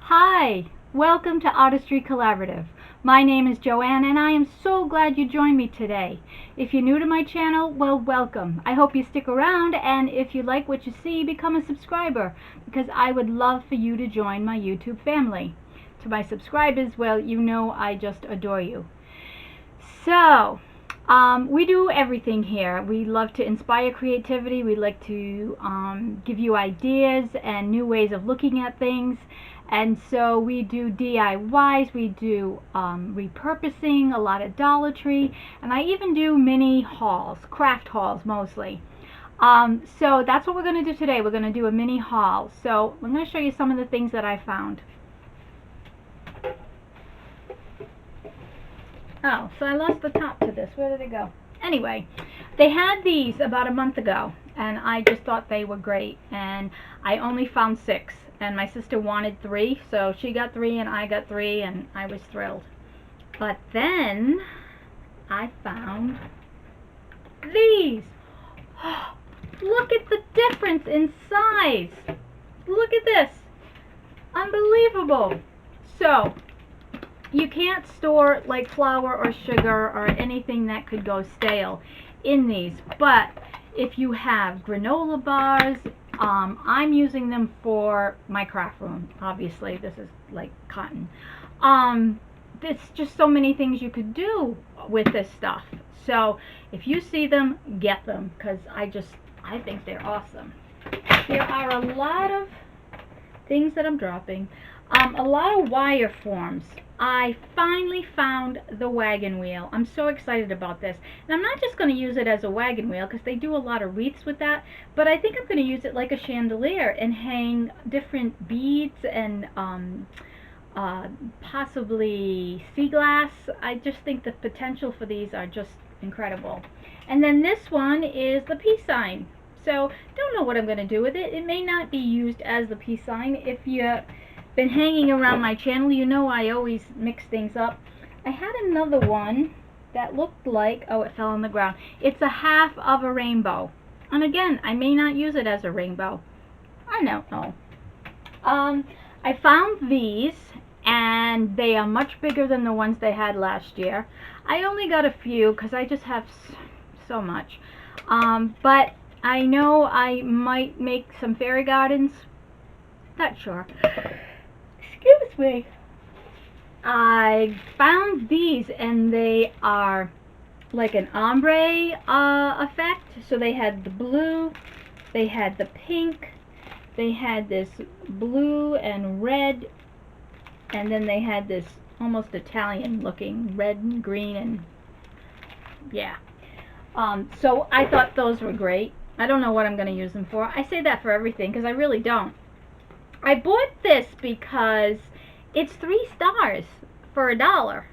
Hi, welcome to Artistry Collaborative. My name is JoAnn and I am so glad you joined me today. If you're new to my channel, well, welcome. I hope you stick around, and if you like what you see, become a subscriber, because I would love for you to join my YouTube family. To my subscribers, well, you know I just adore you. So, we do everything here. We love to inspire creativity. We like to give you ideas and new ways of looking at things. And so we do DIYs, we do repurposing, a lot of Dollar Tree, and I even do mini hauls, craft hauls mostly. So that's what we're going to do today. We're going to do a mini haul. So I'm going to show you some of the things that I found. Oh, so I lost the top to this. Where did it go? Anyway, they had these about a month ago, and I just thought they were great. And I only found 6, and my sister wanted 3, so she got 3 and I got 3, and I was thrilled. But then I found these. Look at the difference in size. Look at this. Unbelievable. So you can't store like flour or sugar or anything that could go stale in these, but if you have granola bars, I'm using them for my craft room. Obviously this is like cotton. There's just so many things you could do with this stuff. So if you see them, get them, because I think they're awesome. There are a lot of things that I'm dropping. A lot of wire forms. I finally found the wagon wheel. I'm so excited about this. And I'm not just going to use it as a wagon wheel, because they do a lot of wreaths with that, but I think I'm going to use it like a chandelier and hang different beads and possibly sea glass. I just think the potential for these are just incredible. And then this one is the peace sign. So don't know what I'm going to do with it. It may not be used as the peace sign. If you've been hanging around my channel, you know I always mix things up. I had another one that looked like, oh, it fell on the ground. It's a half of a rainbow. And again, I may not use it as a rainbow. I don't know. I found these, and they are much bigger than the ones they had last year. I only got a few because I just have so much. But I know I might make some fairy gardens. Not sure. Excuse me. I found these, and they are like an ombre effect. So they had the blue, they had the pink, they had this blue and red, and then they had this almost Italian looking red and green, and yeah. So I thought those were great. I don't know what I'm going to use them for. I say that for everything because I really don't. I bought this because it's 3 stars for $1.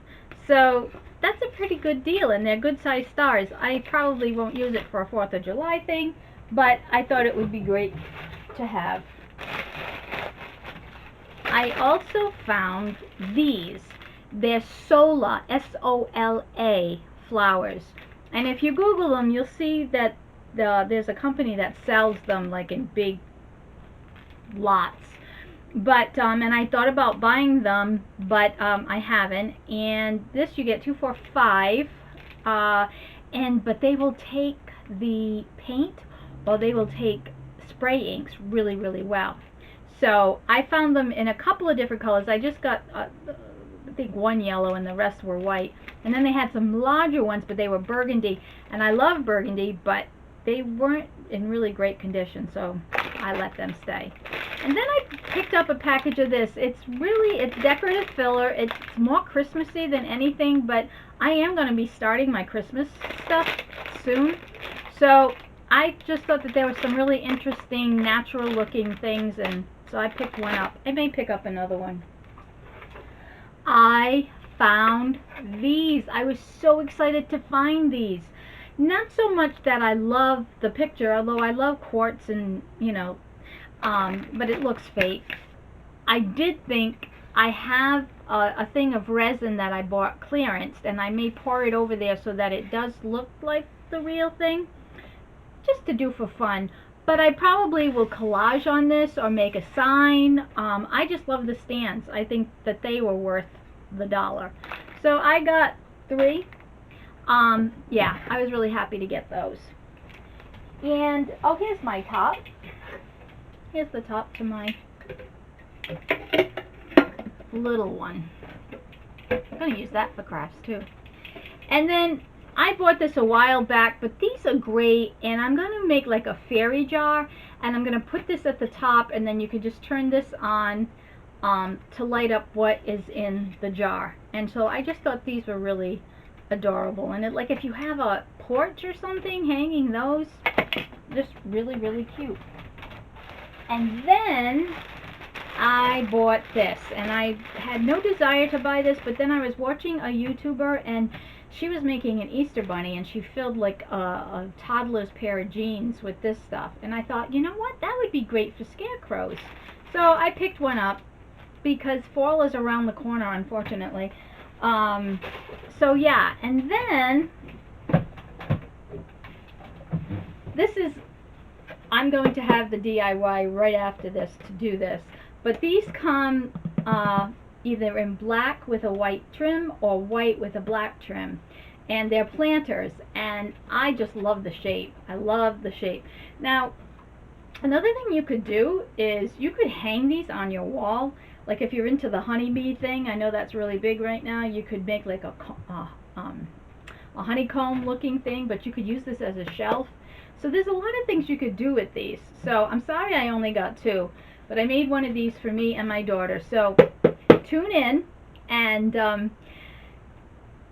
So that's a pretty good deal, and they're good sized stars. I probably won't use it for a 4th of July thing, but I thought it would be great to have. I also found these. They're Sola, S-O-L-A flowers. And if you Google them, you'll see that there's a company that sells them like in big lots. But and I thought about buying them, but I haven't. And this you get 2 for $5. But they will take the paint, or they will take spray inks really, really well. So I found them in a couple of different colors. I just got I think 1 yellow and the rest were white. And then they had some larger ones, but they were burgundy. And I love burgundy, but they weren't in really great condition, so I let them stay. And then I picked up a package of this. It's decorative filler. It's more Christmassy than anything, but I am going to be starting my Christmas stuff soon. So I just thought that there were some really interesting natural looking things, and so I picked one up. I may pick up another one. I found these. I was so excited to find these. Not so much that I love the picture, although I love quartz, and you know, but it looks fake. I did think I have a thing of resin that I bought clearance, and I may pour it over there so that it does look like the real thing, just to do for fun. But I probably will collage on this or make a sign. I just love the stands. I think that they were worth the $1. So I got 3. Yeah, I was really happy to get those. And, oh, here's my top. Here's the top to my little one. I'm going to use that for crafts too. And then I bought this a while back, but these are great, and I'm going to make like a fairy jar, and I'm going to put this at the top, and then you can just turn this on to light up what is in the jar. And so I just thought these were really adorable, and like if you have a porch or something, hanging those, just really, really cute. And then I bought this, and I had no desire to buy this, but then I was watching a YouTuber, and she was making an Easter bunny, and she filled like a toddler's pair of jeans with this stuff, and I thought, you know what, that would be great for scarecrows. So I picked one up because fall is around the corner, unfortunately. So yeah, and then this is, I'm going to have the DIY right after this to do this, but these come either in black with a white trim or white with a black trim, and they're planters, and I just love the shape. I love the shape. Now, another thing you could do is you could hang these on your wall. Like if you're into the honeybee thing, I know that's really big right now, you could make like a honeycomb looking thing, but you could use this as a shelf. So there's a lot of things you could do with these. So I'm sorry I only got 2, but I made one of these for me and my daughter. So tune in, and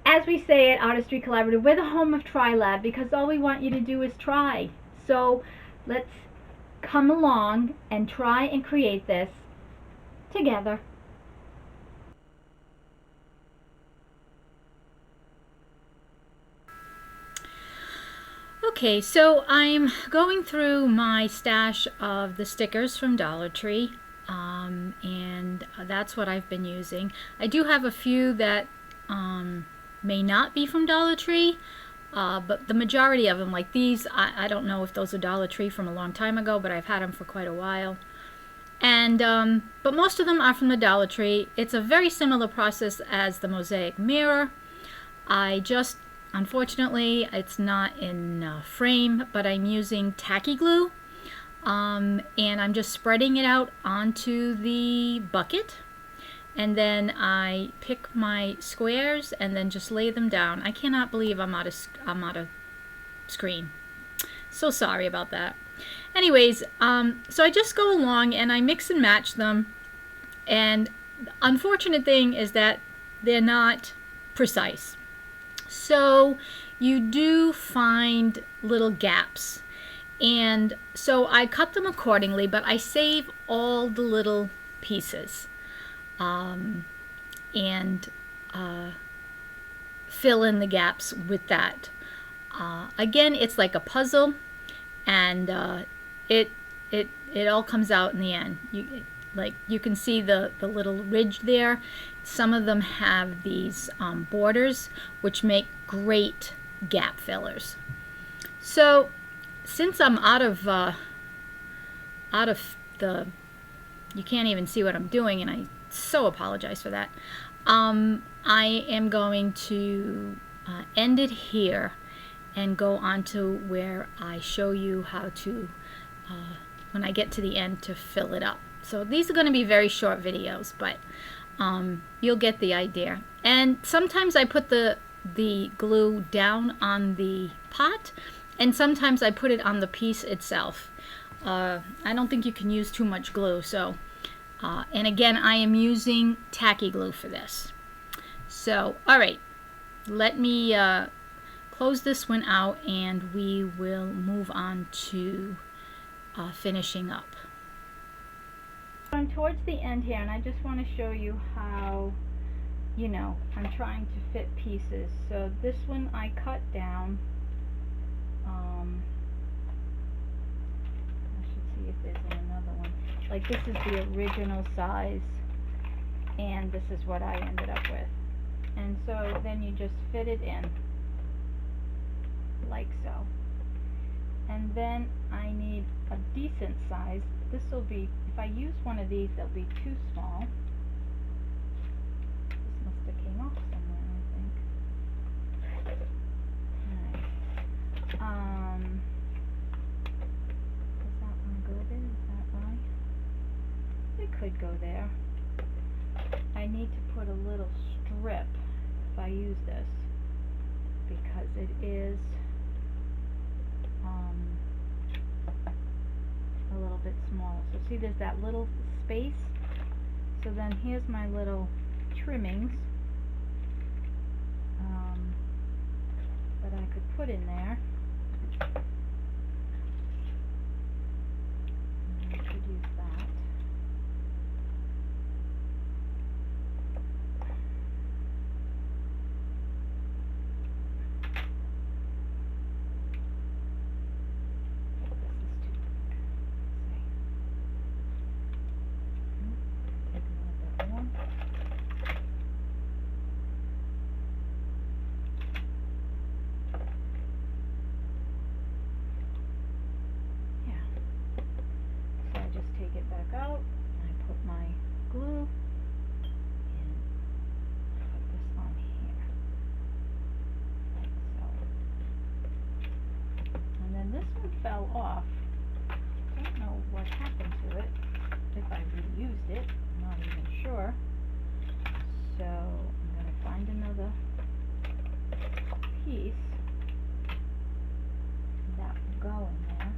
as we say at Artistry Collaborative, we're the home of TriLab, because all we want you to do is try. So let's come along and try and create this together. Okay, so I'm going through my stash of the stickers from Dollar Tree, and that's what I've been using. I do have a few that may not be from Dollar Tree, but the majority of them, like these, I don't know if those are Dollar Tree from a long time ago, but I've had them for quite a while. And but most of them are from the Dollar Tree. It's a very similar process as the Mosaic mirror. I just, unfortunately, it's not in frame, but I'm using Tacky glue, and I'm just spreading it out onto the bucket, and then I pick my squares and then just lay them down. I cannot believe I'm out of screen. So sorry about that. Anyways, so I just go along and I mix and match them, and the unfortunate thing is that they're not precise. So you do find little gaps, and so I cut them accordingly, but I save all the little pieces and fill in the gaps with that. Again, it's like a puzzle, and it all comes out in the end. You can see the little ridge there. Some of them have these borders, which make great gap fillers. So since I'm out of the, you can't even see what I'm doing, and I so apologize for that. I am going to end it here and go on to where I show you how to, when I get to the end, to fill it up. So these are going to be very short videos, but you'll get the idea. And sometimes I put the glue down on the pot, and sometimes I put it on the piece itself. I don't think you can use too much glue, so and again, I am using Tacky glue for this. So alright, let me close this one out, and we will move on to finishing up. I'm towards the end here, and I just want to show you how, you know, I'm trying to fit pieces. So this one I cut down. I should see if there's another one. Like this is the original size, and this is what I ended up with. And so then you just fit it in, like so. And then I need a decent size. This will be, if I use one of these, they'll be too small. This must have came off somewhere, I think. Alright. Does that one go there? Is that right? It could go there. I need to put a little strip if I use this, because it is a little bit small. So see, there's that little space. So then here's my little trimmings that I could put in there. And I could use that. Back out, and I put my glue and put this on here, like so. And then this one fell off. Don't know what happened to it, if I reused it, I'm not even sure. So I'm going to find another piece that will go in there.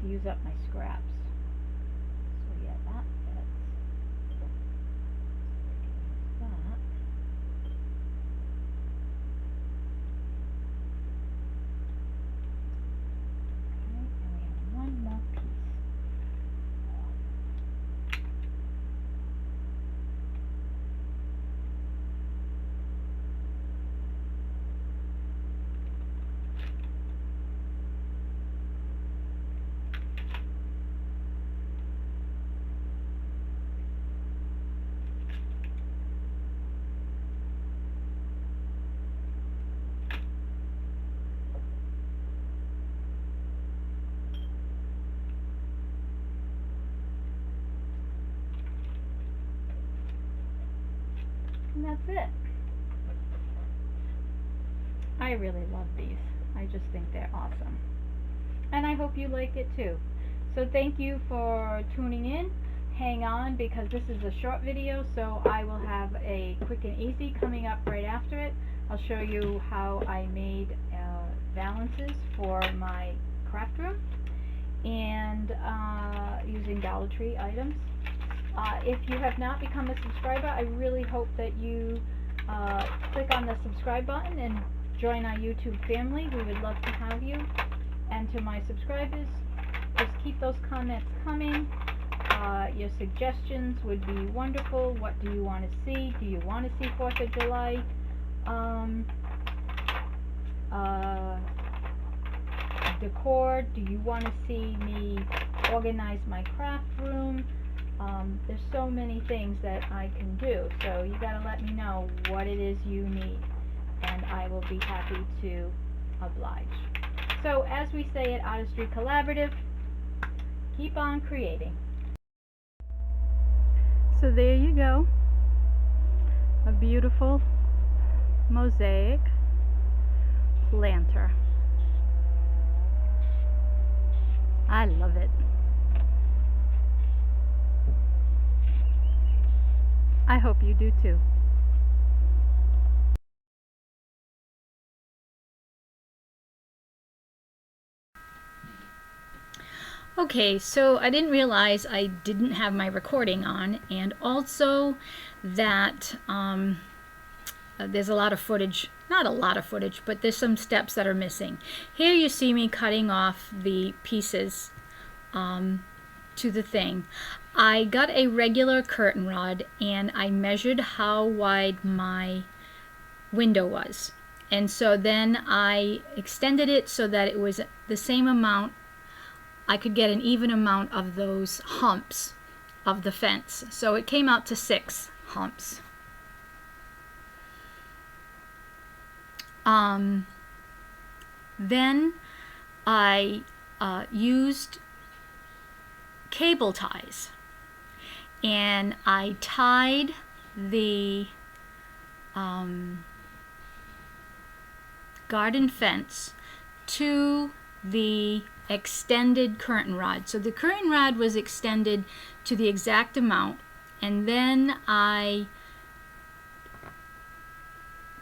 To use up my scraps. So yeah, that fits. That. Okay, and we have one more piece. And that's it. I really love these. I just think they're awesome. And I hope you like it too. So thank you for tuning in. Hang on, because this is a short video, so I will have a quick and easy coming up right after it. I'll show you how I made valances for my craft room, and using Dollar Tree items. If you have not become a subscriber, I really hope that you click on the subscribe button and join our YouTube family. We would love to have you. And to my subscribers, just keep those comments coming. Your suggestions would be wonderful. What do you want to see? Do you want to see 4th of July decor? Do you want to see me organize my craft room? There's so many things that I can do, so you gotta let me know what it is you need, and I will be happy to oblige. So as we say at Artistry Collaborative, keep on creating. So there you go, a beautiful mosaic planter. I love it. I hope you do too. Okay, so I didn't realize I didn't have my recording on, and also that there's a lot of footage, not a lot of footage, but there's some steps that are missing. Here you see me cutting off the pieces to the thing. I got a regular curtain rod and I measured how wide my window was. And so then I extended it so that it was the same amount. I could get an even amount of those humps of the fence. So it came out to 6 humps. Then I used cable ties, and I tied the garden fence to the extended curtain rod. So the curtain rod was extended to the exact amount, and then I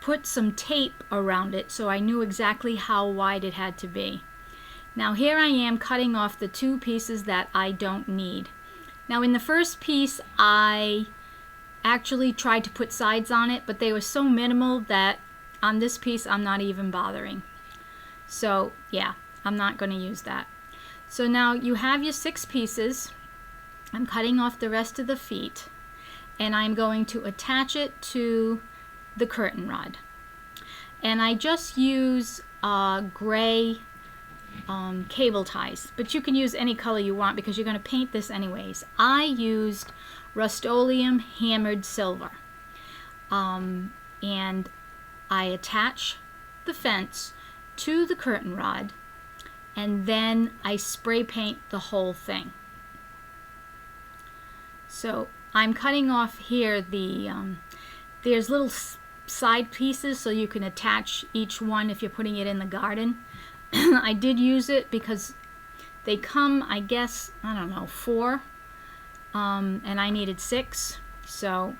put some tape around it so I knew exactly how wide it had to be. Now here I am cutting off the 2 pieces that I don't need. Now in the first piece I actually tried to put sides on it, but they were so minimal that on this piece I'm not even bothering. So yeah, I'm not going to use that. So now you have your 6 pieces. I'm cutting off the rest of the feet, and I'm going to attach it to the curtain rod. And I just use gray cable ties, but you can use any color you want because you're going to paint this anyways. I used Rustoleum Hammered Silver, and I attach the fence to the curtain rod, and then I spray paint the whole thing. So I'm cutting off here the there's little side pieces so you can attach each one if you're putting it in the garden. I did use it because they come, I guess, I don't know, 4, and I needed 6, so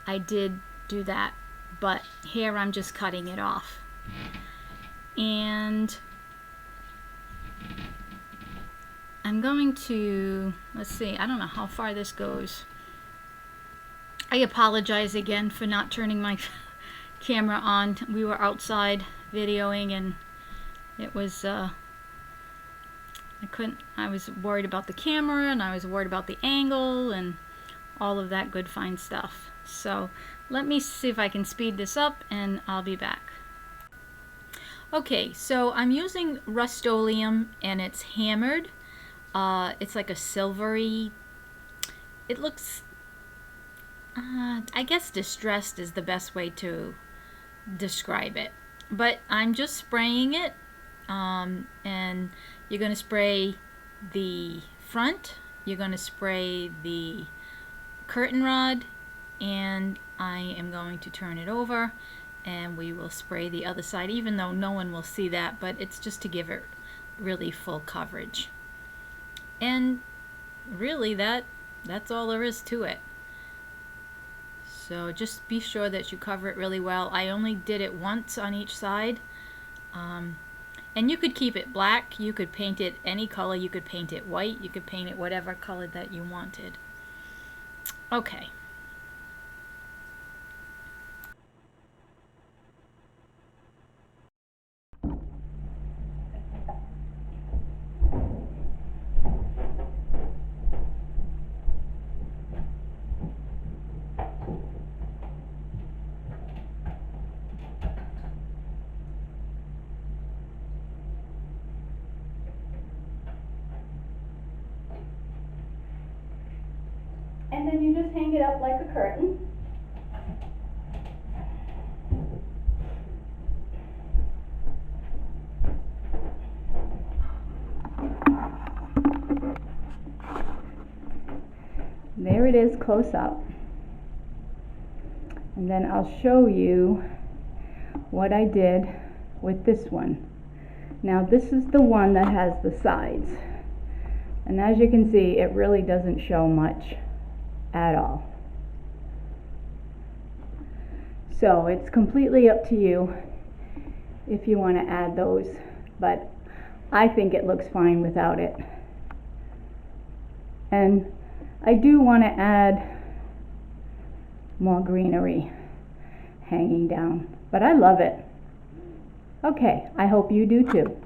I did do that, but here I'm just cutting it off. And I'm going to, let's see, I don't know how far this goes. I apologize again for not turning my camera on. We were outside videoing, and it was I was worried about the camera, and I was worried about the angle and all of that good fine stuff. So let me see if I can speed this up, and I'll be back. Okay, so I'm using Rustoleum, and it's hammered. It's like a silvery, it looks, I guess distressed is the best way to describe it. But I'm just spraying it, and you're going to spray the front, you're going to spray the curtain rod, and I am going to turn it over, and we will spray the other side, even though no one will see that, but it's just to give it really full coverage. And really that's all there is to it. So just be sure that you cover it really well. I only did it once on each side, and you could keep it black, you could paint it any color, you could paint it white, you could paint it whatever color that you wanted. Okay. And then you just hang it up like a curtain. There it is close up. And then I'll show you what I did with this one. Now this is the one that has the sides. And as you can see, it really doesn't show much at all. So it's completely up to you if you want to add those, but I think it looks fine without it. And I do want to add more greenery hanging down, but I love it. Okay, I hope you do too.